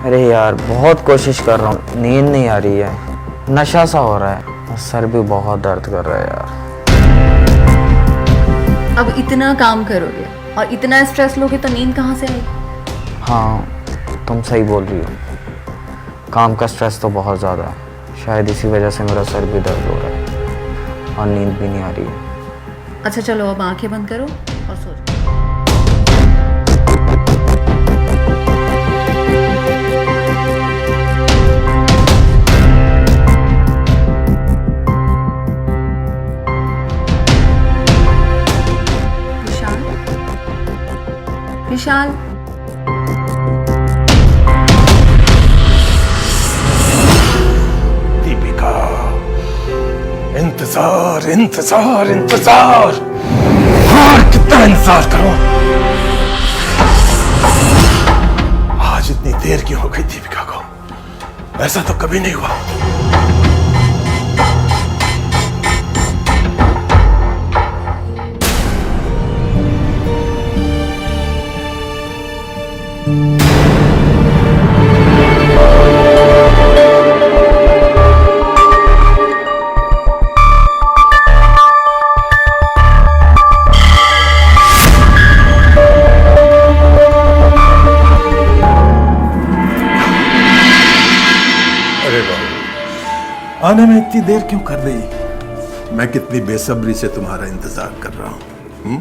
अरे यार बहुत कोशिश कर रहा हूँ, नींद नहीं आ रही है, नशा सा हो रहा है, सर भी बहुत दर्द कर रहा है यार। अब इतना काम करोगे और इतना स्ट्रेस लोगे तो नींद कहाँ से आएगी? हाँ तुम सही बोल रही हो, काम का स्ट्रेस तो बहुत ज़्यादा है, शायद इसी वजह से मेरा सर भी दर्द हो रहा है और नींद भी नहीं आ रही है। अच्छा चलो अब आंखें बंद करो और सो जाओ। विशाल, दीपिका, इंतजार इंतजार इंतजार, और कितना इंतजार करो। आज इतनी देर क्यों हो गई दीपिका को? ऐसा तो कभी नहीं हुआ। आने में इतनी देर क्यों कर दी? मैं कितनी बेसब्री से तुम्हारा इंतजार कर रहा हूँ।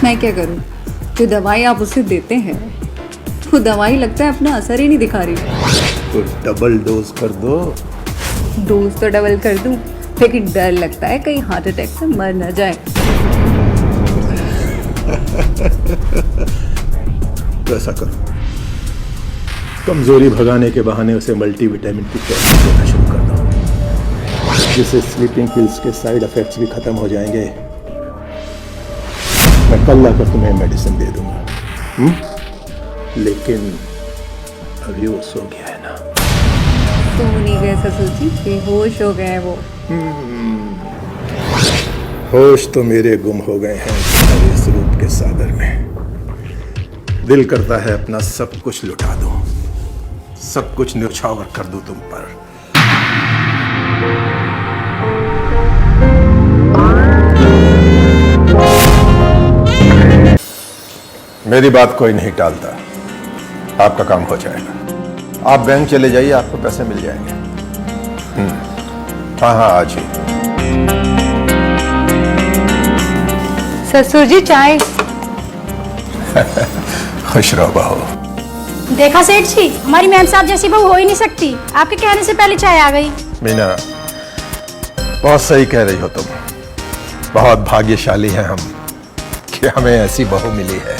मैं क्या करूँ? जो दवाई आप उसे देते हैं वो दवाई लगता है अपना असर ही नहीं दिखा रही। तो डबल डोज कर दो। डोज तो डबल कर दूं, लेकिन डर लगता है कहीं हार्ट अटैक से मर न जाए। तो ऐसा करो, कमजोरी भगाने के बहाने उसे मल्टीविटामिन की टैबलेट देना शुरू कर दो, जिससे स्लीपिंग पिल्स के साइड इफेक्ट्स भी खत्म हो जाएंगे। मैं कल लाकर तुम्हें मेडिसिन दे दूंगा। लेकिन अभी वो सो गया है ना? सो नहीं गए ससुर जी, बेहोश हो गए वो। होश तो मेरे गुम हो गए हैं तुम्हारे इस रूप के सागर में। दिल करता है अपना सब कुछ लुटा दूं, सब कुछ न्यौछावर कर दूं तुम पर। मेरी बात कोई नहीं टालता, आपका काम हो जाएगा। आप बैंक चले जाइए, आपको पैसे मिल जाएंगे। हाँ हाँ आज ही। ससुर जी चाय। खुश रहो बहू। देखा सेठ जी, हमारी मैम साहब जैसी बहू हो ही नहीं सकती। आपके कहने से पहले चाय आ गई। मीना, बहुत सही कह रही हो तुम। बहुत भाग्यशाली हैं हम कि हमें ऐसी बहू मिली है।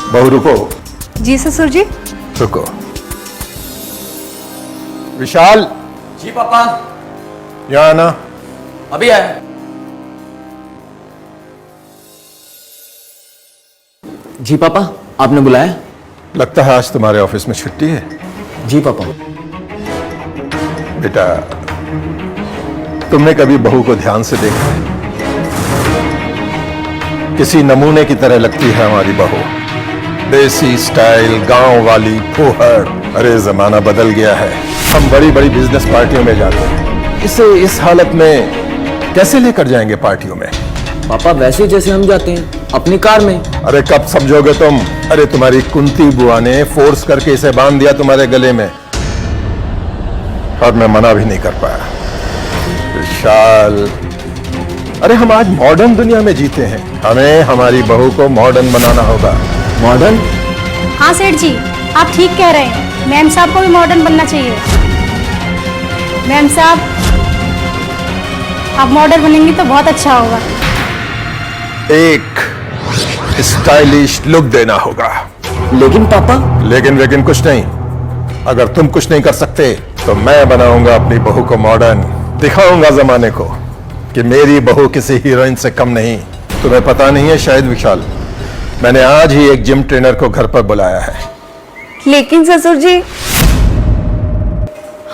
बहू रुको। जी ससुर जी। रुको। विशाल। जी पापा। यहाँ आना। अभी आया। जी पापा, आपने बुलाया? लगता है आज तुम्हारे ऑफिस में छुट्टी है। जी पापा। बेटा, तुमने कभी बहू को ध्यान से देखा है? किसी नमूने की तरह लगती है हमारी बहू। देसी स्टाइल, गांव वाली, फूहड़। अरे जमाना बदल गया है, हम बड़ी बड़ी बिजनेस पार्टियों में जाते हैं, इसे इस हालत में कैसे लेकर जाएंगे पार्टियों में? पापा वैसे जैसे हम जाते हैं, अपनी कार में। अरे कब समझोगे तुम? अरे तुम्हारी कुंती बुआ ने फोर्स करके इसे बांध दिया तुम्हारे गले में, और मैं मना भी नहीं कर पाया। विशाल, अरे हम आज मॉडर्न दुनिया में जीते हैं, हमें हमारी बहू को मॉडर्न बनाना होगा। मॉडर्न? हाँ सेठ जी, आप ठीक कह रहे हैं। मैम साहब को भी मॉडर्न बनना चाहिए। मैम साहब, आप मॉडर्न बनेंगी तो बहुत अच्छा होगा। एक स्टाइलिश लुक देना होगा। लेकिन पापा। लेकिन कुछ नहीं। अगर तुम कुछ नहीं कर सकते तो मैं बनाऊंगा अपनी बहू को मॉडर्न, दिखाऊंगा जमाने को कि मेरी बहू किसी हीरोइन से कम नहीं। तुम्हें पता नहीं है शायद विशाल, मैंने आज ही एक जिम ट्रेनर को घर पर बुलाया है। लेकिन ससुर जी,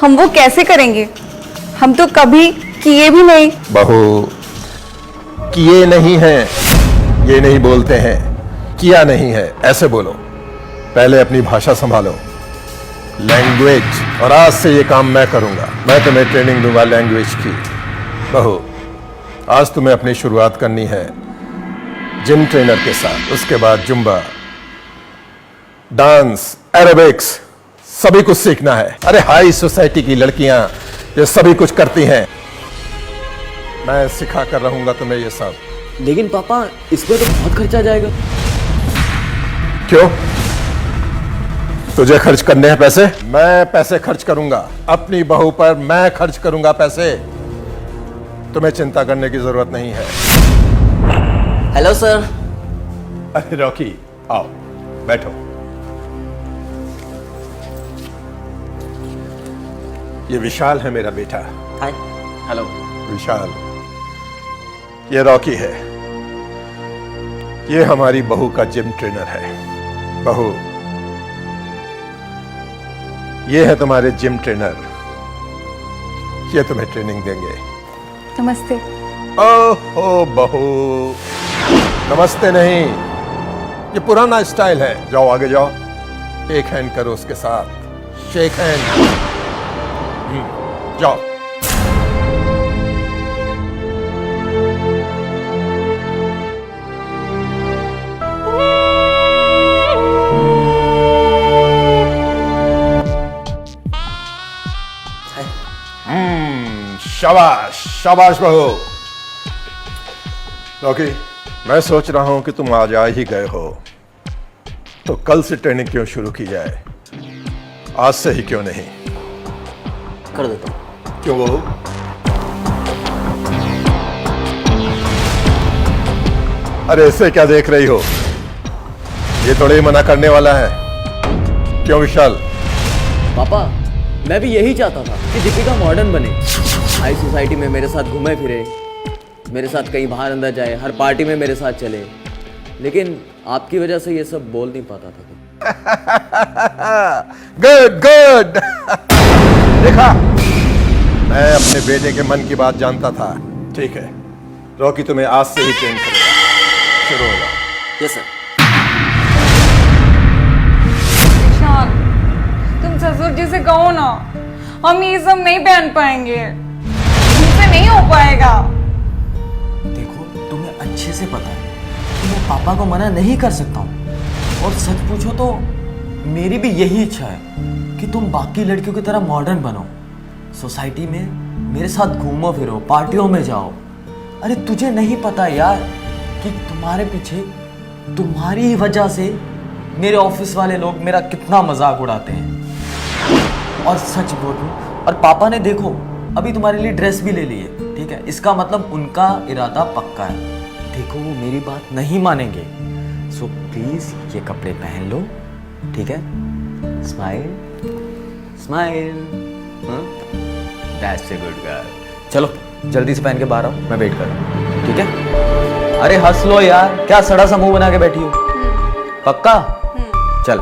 हम वो कैसे करेंगे? हम तो कभी किए भी नहीं। बहू, किए नहीं हैं ये नहीं बोलते हैं, किया नहीं है ऐसे बोलो। पहले अपनी भाषा संभालो, लैंग्वेज। और आज से ये काम मैं करूंगा। मैं तुम्हें ट्रेनिंग दूंगा लैंग्वेज की। बहू, आज तुम्हें अपनी शुरुआत करनी है जिम ट्रेनर के साथ। उसके बाद जुम्बा, डांस, एरोबिक्स, सभी कुछ सीखना है। अरे हाई सोसाइटी की लड़कियां ये सभी कुछ करती हैं। मैं सिखा कर रहूंगा तुम्हें ये सब। लेकिन पापा इसमें तो बहुत खर्चा जाएगा। क्यों? तुझे खर्च करने हैं पैसे? मैं पैसे खर्च करूंगा अपनी बहू पर। मैं खर्च करूंगा पैसे। तुम्हें चिंता करने की जरूरत नहीं है। Hello sir. अरे रॉकी, आओ बैठो। ये विशाल है मेरा बेटा। हाय। हेलो। विशाल, ये रॉकी है। ये हमारी बहू का जिम ट्रेनर है। बहू, ये है तुम्हारे जिम ट्रेनर। ये तुम्हें ट्रेनिंग देंगे। नमस्ते। ओहो बहू, नमस्ते नहीं, ये पुराना स्टाइल है। जाओ आगे जाओ, एक हैंड करो उसके साथ, शेक हैंड। जाओ। शाबाश शाबाश बहू। रॉकी, मैं सोच रहा हूं कि तुम आज आ ही गए हो तो कल से ट्रेनिंग क्यों शुरू की जाए? आज से ही क्यों नहीं? कर देता हूँ। क्यों बहू? अरे ऐसे क्या देख रही हो? ये थोड़े ही मना करने वाला है। क्यों विशाल? पापा मैं भी यही चाहता था कि दीपिका मॉडर्न बने, हाई सोसाइटी में मेरे साथ घूमे फिरे, मेरे साथ कहीं बाहर अंदर जाए, हर पार्टी में मेरे साथ चले। लेकिन आपकी वजह से ये सब बोल नहीं पाता था। Good good. देखा, मैं अपने बेटे के मन की बात जानता था। ठीक है, रॉकी तुम्हें आज से ही ट्रेन करेगा। शुरू हो जाओ। Yes sir. विशाल, तुम ससुर जी से कहो ना, हम ये सब नहीं पहन पाएंगे, हमसे नहीं हो पाएगा। देखो तुम्हें अच्छे से पता है कि मैं पापा को मना नहीं कर सकता हूँ। और सच पूछो तो मेरी भी यही इच्छा है कि तुम बाकी लड़कियों की तरह मॉडर्न बनो, सोसाइटी में मेरे साथ घूमो फिरो, पार्टियों में जाओ। अरे तुझे नहीं पता यार कि तुम्हारे पीछे, तुम्हारी ही वजह से मेरे ऑफिस वाले लोग मेरा कितना मजाक उड़ाते हैं। और सच बोलूं, और पापा ने देखो अभी तुम्हारे लिए ड्रेस भी ले ली है, ठीक है? इसका मतलब उनका इरादा पक्का है। देखो वो मेरी बात नहीं मानेंगे, सो प्लीज ये कपड़े पहन लो, ठीक है? Smile smile. That's a good girl. चलो जल्दी से पहन के बाहर आओ, मैं वेट कर रहा हूँ, ठीक है? अरे हंस लो यार, क्या सड़ा सा मुंह बना के बैठी हो? पक्का? चल।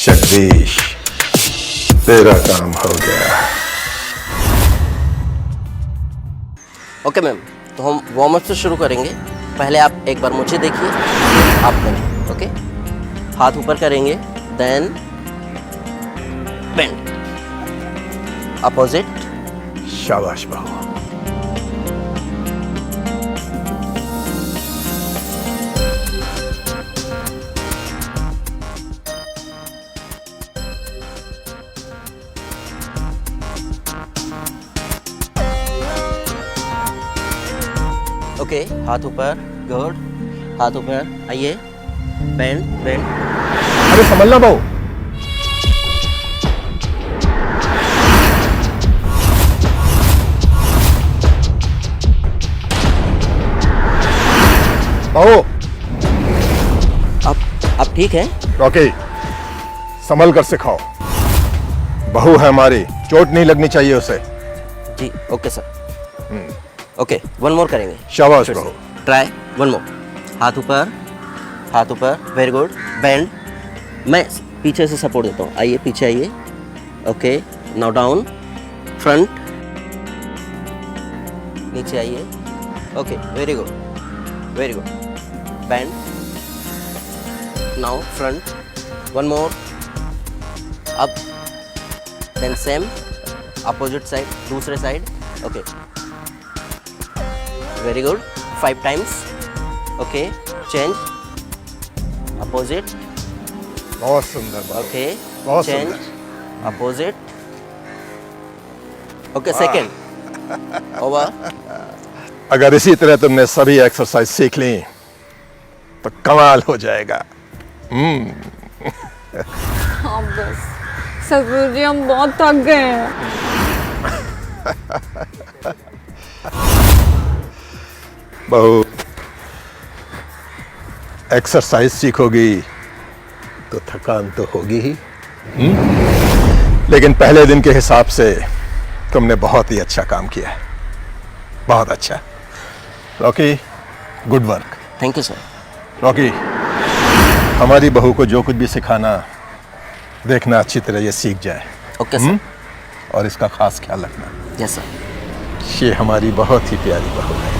जगदीश, तेरा काम हो गया। ओके मैम, तो हम वार्म अप से शुरू करेंगे। पहले आप एक बार मुझे देखिए, आप करें। ओके, हाथ ऊपर करेंगे, देन बेंड, अपोजिट। शाबाश बहू। ओके, हाथ ऊपर, गुड, हाथ ऊपर, आइए, बेंड बेंड। अरे संभलना बहू। ठीक है? रॉकी, संभल कर सिखाओ। बहू है हमारी, चोट नहीं लगनी चाहिए उसे। जी okay sir. Okay, one more करेंगे। शाबाश बहू। Try, one more. हाथ ऊपर, हाथ ऊपर, वेरी गुड। बैंड, मैं पीछे से सपोर्ट देता हूँ। आइए पीछे आइए। ओके, नाउ डाउन, फ्रंट, नीचे आइए। Okay, very good, very good. Bend, now front, one more, up, then same, opposite side, दूसरे side. Okay, very good, 5 times. Okay, change, opposite, बहुत सुंदर बहू। ओके, बहुत चेंज, सुंदर। अपोजिट। Okay, second, over. अगर इसी तरह तुमने सभी एक्सरसाइज सीख ली तो कमाल हो जाएगा। हाँ बस ससुर जी, हम बहुत थक गए हैं। बहू, एक्सरसाइज सीखोगी तो थकान तो होगी ही। लेकिन पहले दिन के हिसाब से तुमने बहुत ही अच्छा काम किया है, बहुत अच्छा। Rocky, good work. Thank you sir. Rocky, हमारी बहू को जो कुछ भी सिखाना, देखना अच्छी तरह ये सीख जाए। Okay sir. और इसका खास ख्याल रखना। Yes sir. ये हमारी बहुत ही प्यारी बहू है।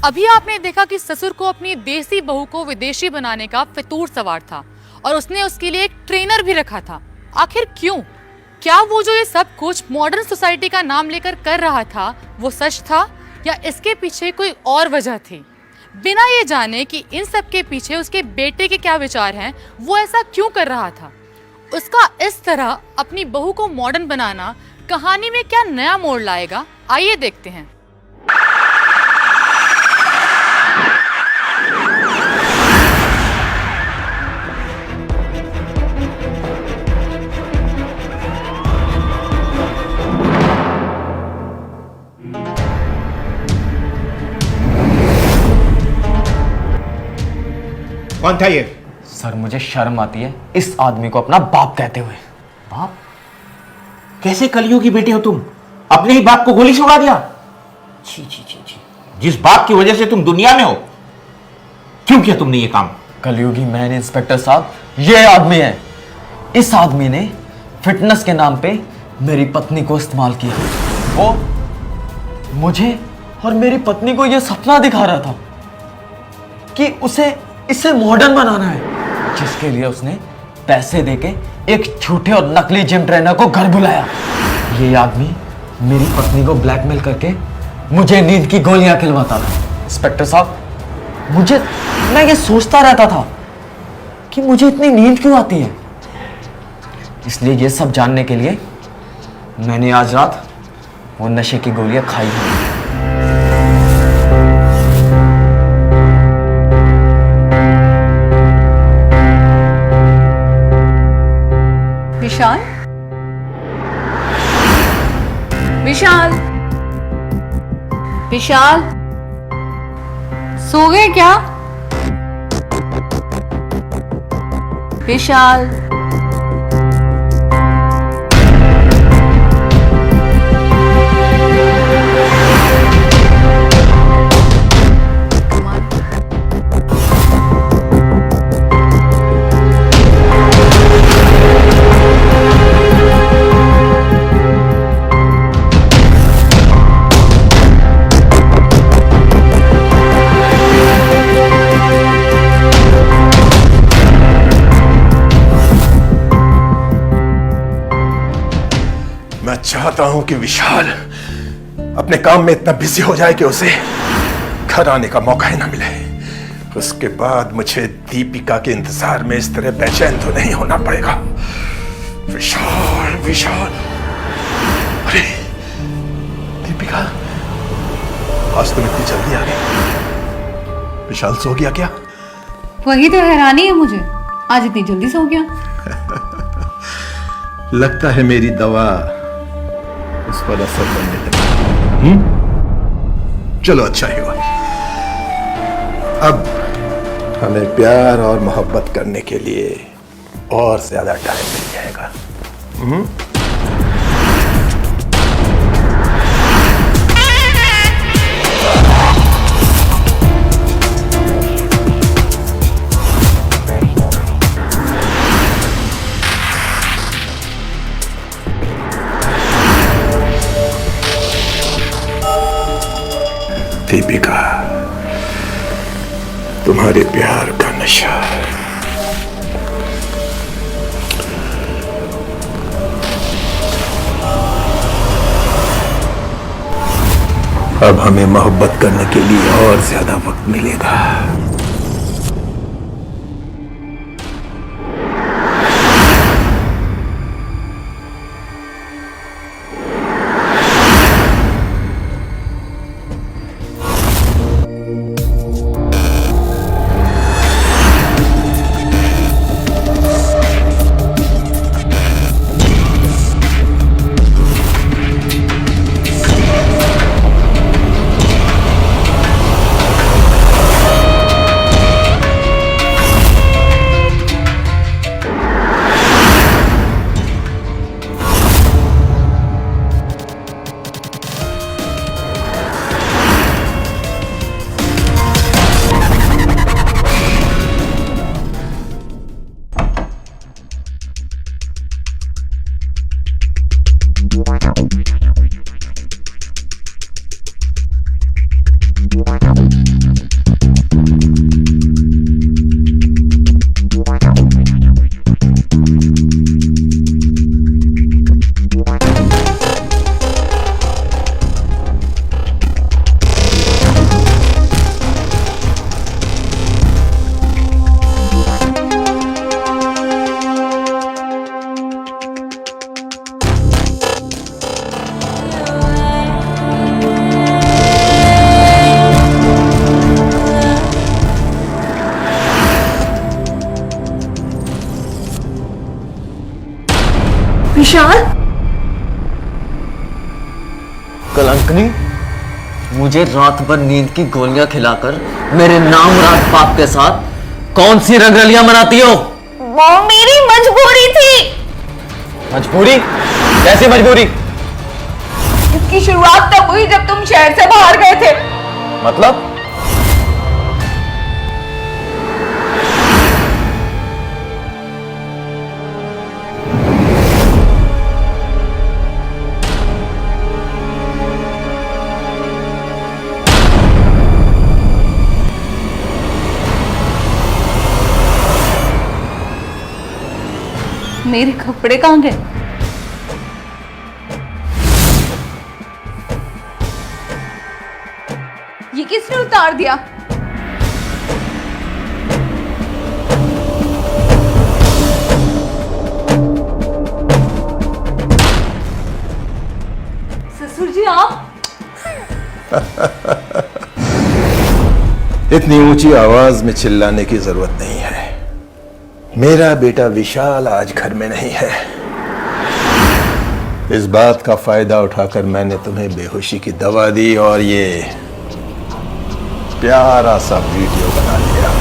अभी आपने देखा कि ससुर को अपनी देसी बहू को विदेशी बनाने का फितूर सवार था और उसने उसके लिए एक ट्रेनर भी रखा था। आखिर क्यों? क्या वो जो ये सब कुछ मॉडर्न सोसाइटी का नाम लेकर कर रहा था वो सच था या इसके पीछे कोई और वजह थी? बिना ये जाने कि इन सब के पीछे उसके बेटे के क्या विचार हैं, वो ऐसा क्यों कर रहा था, उसका इस तरह अपनी बहू को मॉडर्न बनाना कहानी में क्या नया मोड़ लाएगा, आइए देखते हैं। कौन था ये? सर मुझे शर्म आती है इस आदमी को अपना बाप कहते हुए। बाप? कैसे कलियुगी बेटे हो तुम? अपने ही बाप को गोली से उड़ा दिया? छी छी छी छी। जिस बाप की वजह से तुम दुनिया में हो, क्यों किया तुमने ये काम? कलयुगी मैन इंस्पेक्टर साहब, ये आदमी है। इस आदमी ने फिटनेस के नाम पे मेरी पत्नी को इस्तेमाल किया। वो मुझे और मेरी पत्नी को ये सपना दिखा रहा था कि इसे मॉडर्न बनाना है, जिसके लिए उसने पैसे देके एक झूठे और नकली जिम ट्रेनर को घर बुलाया। ये आदमी मेरी पत्नी को ब्लैकमेल करके मुझे नींद की गोलियां खिलवाता था। इंस्पेक्टर साहब, मैं ये सोचता रहता था कि मुझे इतनी नींद क्यों आती है। इसलिए ये सब जानने के लिए मैंने आज रात वो नशे की गोलियां खाई हैं। विशाल, विशाल, विशाल, सो गए क्या? विशाल, मैं चाहता हूं कि विशाल अपने काम में इतना बिजी हो जाए कि उसे घर आने का मौका ही ना मिले। उसके बाद मुझे दीपिका के इंतजार में इस तरह बेचैन तो नहीं होना पड़ेगा। विशाल, विशाल, अरे दीपिका, आज तुम इतनी जल्दी आ गई। विशाल सो गया क्या? वही तो हैरानी है मुझे, आज इतनी जल्दी सो गया। लगता है मेरी दवा उस पर असर करने लगी। चलो अच्छा ही हुआ। अब हमें प्यार और मोहब्बत करने के लिए और ज्यादा टाइम मिल जाएगा। दीपिका, तुम्हारे प्यार का नशा अब हमें मोहब्बत करने के लिए और ज्यादा वक्त मिलेगा। विशाल, कलंकनी, मुझे रात भर नींद की गोलियां खिलाकर मेरे नामराद बाप के साथ कौन सी रंगरलियां मनाती हो? वो मेरी मजबूरी थी। मजबूरी? कैसी मजबूरी? इसकी शुरुआत तब हुई जब तुम शहर से बाहर गए थे। मतलब? मेरे कपड़े कहाँ गए? ये किसने उतार दिया? ससुर जी आप? इतनी ऊंची आवाज में चिल्लाने की जरूरत नहीं है। मेरा बेटा विशाल आज घर में नहीं है। इस बात का फायदा उठाकर मैंने तुम्हें बेहोशी की दवा दी और ये प्यारा सा वीडियो बना लिया।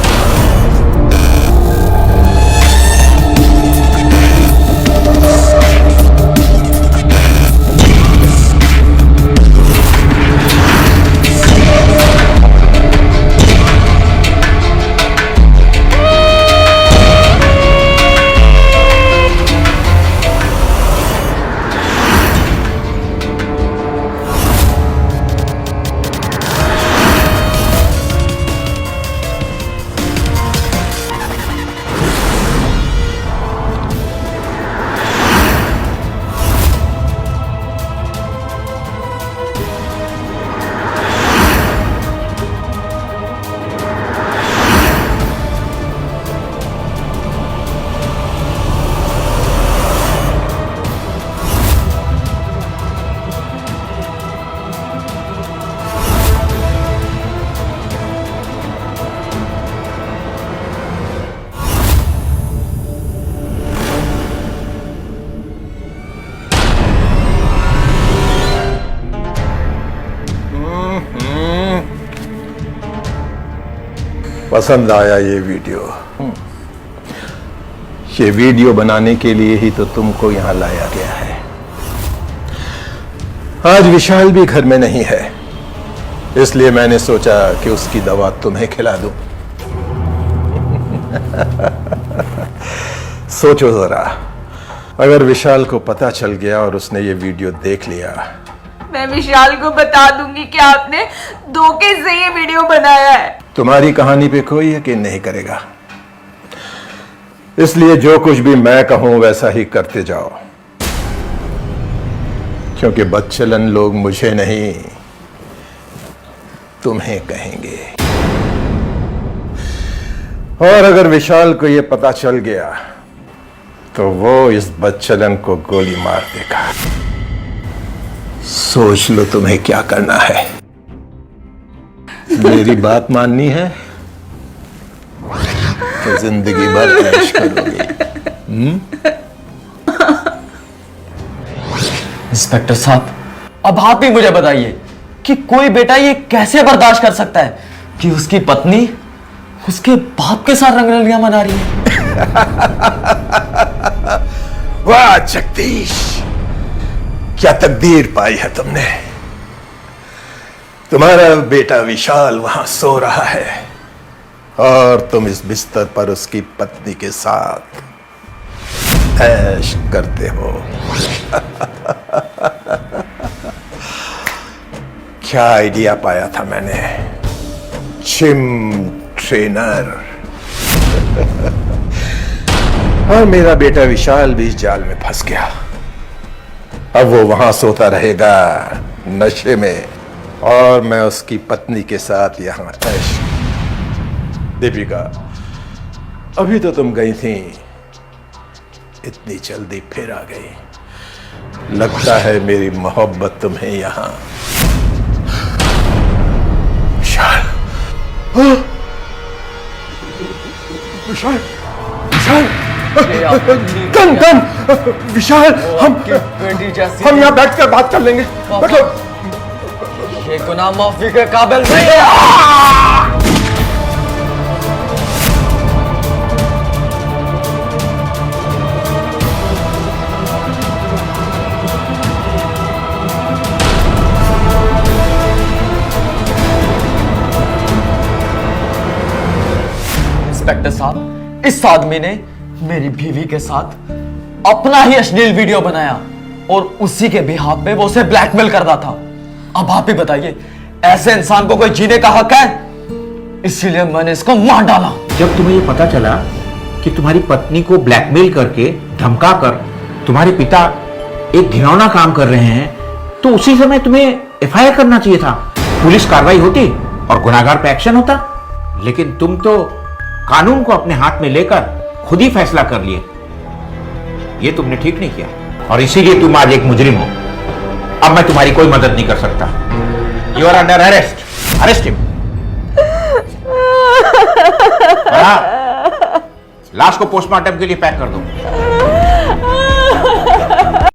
पसंद आया ये वीडियो। ये वीडियो बनाने के लिए ही तो तुमको यहां लाया गया है। आज विशाल भी घर में नहीं है, इसलिए मैंने सोचा कि उसकी दवा तुम्हें खिला दूं। सोचो जरा, अगर विशाल को पता चल गया और उसने ये वीडियो देख लिया। मैं विशाल को बता दूंगी कि आपने धोखे से ये वीडियो बनाया है। तुम्हारी कहानी पे कोई यकीन नहीं करेगा, इसलिए जो कुछ भी मैं कहूं वैसा ही करते जाओ, क्योंकि बदचलन लोग मुझे नहीं तुम्हें कहेंगे। और अगर विशाल को यह पता चल गया तो वो इस बदचलन को गोली मार देगा। सोच लो तुम्हें क्या करना है। मेरी बात माननी है तो जिंदगी भर ऐश करोगे। इंस्पेक्टर साहब, अब आप ही मुझे बताइए कि कोई बेटा ये कैसे बर्दाश्त कर सकता है कि उसकी पत्नी उसके बाप के साथ रंगरलियां मना रही है। वाह जगदीश, क्या तकदीर पाई है तुमने। तुम्हारा बेटा विशाल वहां सो रहा है और तुम इस बिस्तर पर उसकी पत्नी के साथ ऐश करते हो। क्या आइडिया पाया था मैंने, जिम ट्रेनर। और मेरा बेटा विशाल भी इस जाल में फंस गया। अब वो वहां सोता रहेगा नशे में, और मैं उसकी पत्नी के साथ यहां ऐश। दीपिका, अभी तो तुम गई थी, इतनी जल्दी फिर आ गई। लगता है मेरी मोहब्बत तुम्हें यहां। विशाल, विशाल, विशाल, कम कम, विशाल, हम यहाँ बैठकर बात कर लेंगे। बैठो। ये गुनाह माफी के काबिल नहीं है। इंस्पेक्टर साहब, इस आदमी ने मेरी बीवी के साथ अपना ही अश्लील वीडियो बनाया और उसी के बिहाफ पे वो उसे ब्लैकमेल करता था। अब आप ही बताइए, ऐसे इंसान को कोई जीने का हक है? इसीलिए मैंने इसको मार डाला। जब तुम्हें ये पता चला कि तुम्हारी पत्नी को ब्लैकमेल करके, धमका कर तुम्हारे पिता एक घिनौना काम कर रहे हैं, तो उसी समय तुम्हें एफआईआर करना चाहिए था। पुलिस कार्रवाई होती और गुनाहगार पे एक्शन होता। लेकिन तुम तो कानून को अपने हाथ में लेकर खुद ही फैसला कर लिए। ये तुमने ठीक नहीं किया और इसीलिए तुम आज एक मुजरिम हो। अब मैं तुम्हारी कोई मदद नहीं कर सकता। You are under arrest. Arrest him. लाश को पोस्टमार्टम के लिए पैक कर दो।